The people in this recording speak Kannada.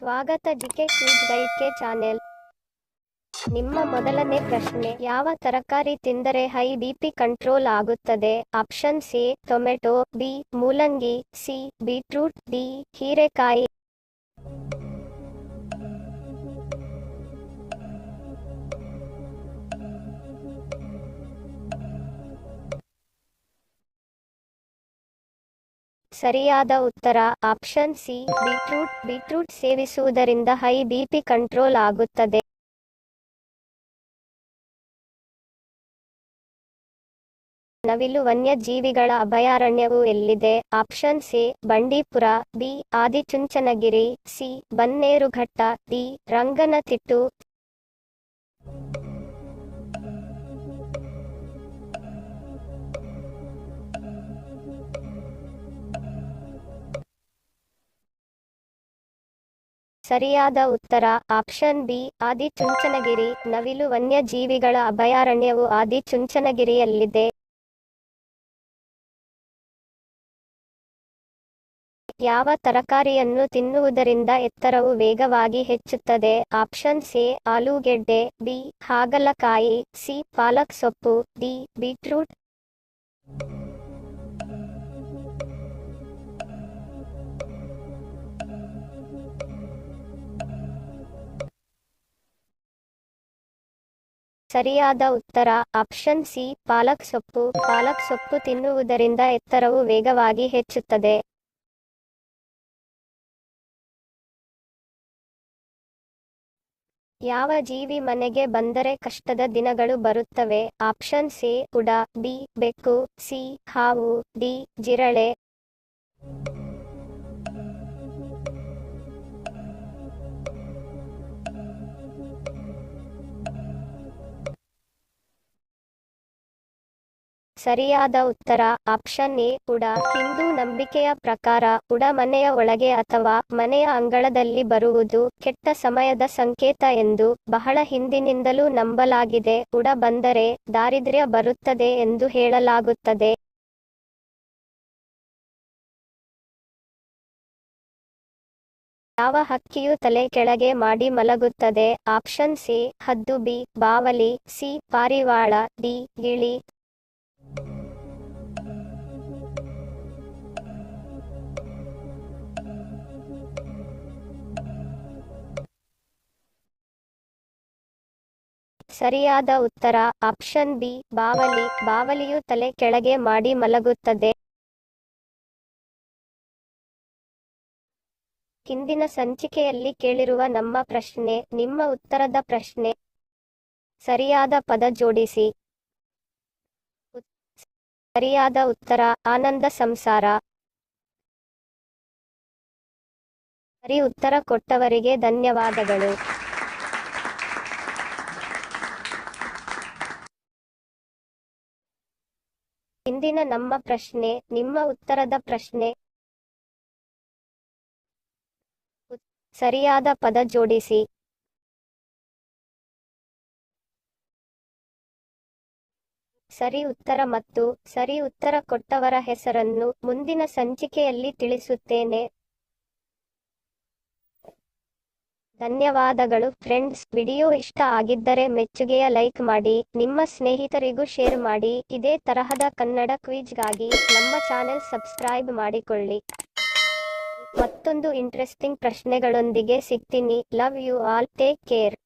ಸ್ವಾಗತ ಜಿಕೆ ಕ್ವಿಜ್ ಗೈಡ್ ಕೆ ಚಾನೆಲ್. ನಿಮ್ಮ ಮೊದಲನೇ ಪ್ರಶ್ನೆ, ಯಾವ ತರಕಾರಿ ತಿಂದರೆ ಹೈ ಬಿಪಿ ಕಂಟ್ರೋಲ್ ಆಗುತ್ತದೆ? ಆಪ್ಷನ್ ಸಿ ಟೊಮೆಟೊ, ಬಿ ಮೂಲಂಗಿ, ಸಿ ಬೀಟ್ರೂಟ್, ಡಿ ಹೀರೆಕಾಯಿ. ಸರಿಯಾದ ಉತ್ತರ ಆಪ್ಷನ್ ಸಿ ಬೀಟ್ರೂಟ್. ಬೀಟ್ರೂಟ್ ಸೇವಿಸುವುದರಿಂದ ಹೈ ಬಿಪಿ ಕಂಟ್ರೋಲ್ ಆಗುತ್ತದೆ. ನವಿಲು ವನ್ಯಜೀವಿಗಳ ಅಭಯಾರಣ್ಯವು ಎಲ್ಲಿದೆ? Option C Bandipur, B Adichunchanagiri, C Bannerghatta, D Ranganathittu. ಸರಿಯಾದ ಉತ್ತರ ಆಪ್ಷನ್ ಬಿ ಆದಿಚುಂಚನಗಿರಿ. ನವಿಲು ವನ್ಯಜೀವಿಗಳ ಅಭಯಾರಣ್ಯವು ಆದಿಚುಂಚನಗಿರಿಯಲ್ಲಿದೆ. ಯಾವ ತರಕಾರಿಯನ್ನು ತಿನ್ನುವುದರಿಂದ ಎತ್ತರವು ವೇಗವಾಗಿ ಹೆಚ್ಚುತ್ತದೆ? ಆಪ್ಷನ್ ಸಿ ಆಲೂಗೆಡ್ಡೆ, ಬಿ ಹಾಗಲಕಾಯಿ, ಸಿ ಪಾಲಕ್ ಸೊಪ್ಪು, ಡಿ ಬೀಟ್ರೂಟ್. ಸರಿಯಾದ ಉತ್ತರ ಆಪ್ಷನ್ ಸಿ ಪಾಲಕ್ ಸೊಪ್ಪು. ಪಾಲಕ್ ಸೊಪ್ಪು ತಿನ್ನುವುದರಿಂದ ಎತ್ತರವು ವೇಗವಾಗಿ ಹೆಚ್ಚುತ್ತದೆ. ಯಾವ ಜೀವಿ ಮನೆಗೆ ಬಂದರೆ ಕಷ್ಟದ ದಿನಗಳು ಬರುತ್ತವೆ? ಆಪ್ಷನ್ ಸಿ ಉಡ, ಬಿ ಬೆಕ್ಕು, ಸಿ ಹಾವು, ಡಿ ಜಿರಳೆ. ಸರಿಯಾದ ಉತ್ತರ ಆಪ್ಷನ್ ಎ ಉಡ. ಹಿಂದೂ ನಂಬಿಕೆಯ ಪ್ರಕಾರ ಉಡ ಮನೆಯ ಒಳಗೆ ಅಥವಾ ಮನೆಯ ಅಂಗಳದಲ್ಲಿ ಬರುವುದು ಕೆಟ್ಟ ಸಮಯದ ಸಂಕೇತ ಎಂದು ಬಹಳ ಹಿಂದಿನಿಂದಲೂ ನಂಬಲಾಗಿದೆ. ಉಡ ಬಂದರೆ ದಾರಿದ್ರ್ಯ ಬರುತ್ತದೆ ಎಂದು ಹೇಳಲಾಗುತ್ತದೆ. ಯಾವ ಹಕ್ಕಿಯು ತಲೆ ಕೆಳಗೆ ಮಾಡಿ ಮಲಗುತ್ತದೆ? ಆಪ್ಷನ್ ಸಿ ಹದ್ದು, ಬಿ ಬಾವಲಿ, ಸಿ ಪಾರಿವಾಳ, ಡಿ ಗಿಳಿ. ಸರಿಯಾದ ಉತ್ತರ ಆಪ್ಷನ್ ಬಿ ಬಾವಲಿ. ಬಾವಲಿಯು ತಲೆ ಕೆಳಗೆ ಮಾಡಿ ಮಲಗುತ್ತದೆ. ಹಿಂದಿನ ಸಂಚಿಕೆಯಲ್ಲಿ ಕೇಳಿರುವ ನಮ್ಮ ಪ್ರಶ್ನೆ, ನಿಮ್ಮ ಉತ್ತರದ ಪ್ರಶ್ನೆ. ಸರಿಯಾದ ಪದ ಜೋಡಿಸಿ. ಸರಿಯಾದ ಉತ್ತರ ಆನಂದ ಸಂಸಾರ. ಸರಿ ಉತ್ತರ ಕೊಟ್ಟವರಿಗೆ ಧನ್ಯವಾದಗಳು. ಇಂದಿನ ನಮ್ಮ ಪ್ರಶ್ನೆ, ನಿಮ್ಮ ಉತ್ತರದ ಪ್ರಶ್ನೆ. ಸರಿಯಾದ ಪದ ಜೋಡಿಸಿ. ಸರಿ ಉತ್ತರ ಮತ್ತು ಸರಿ ಉತ್ತರ ಕೊಟ್ಟವರ ಹೆಸರನ್ನು ಮುಂದಿನ ಸಂಚಿಕೆಯಲ್ಲಿ ತಿಳಿಸುತ್ತೇನೆ. ಧನ್ಯವಾದಗಳು ಫ್ರೆಂಡ್ಸ್. ವಿಡಿಯೋ ಇಷ್ಟ ಆಗಿದ್ದರೆ ಮೆಚ್ಚುಗೆಯ ಲೈಕ್ ಮಾಡಿ, ನಿಮ್ಮ ಸ್ನೇಹಿತರಿಗೂ ಶೇರ್ ಮಾಡಿ. ಇದೇ ತರಹದ ಕನ್ನಡ ಕ್ವಿಜ್ಗಾಗಿ ನಮ್ಮ ಚಾನೆಲ್ ಸಬ್ಸ್ಕ್ರೈಬ್ ಮಾಡಿಕೊಳ್ಳಿ. ಮತ್ತೊಂದು ಇಂಟ್ರೆಸ್ಟಿಂಗ್ ಪ್ರಶ್ನೆಗಳೊಂದಿಗೆ ಸಿಗ್ತೀನಿ. Love you all, take care.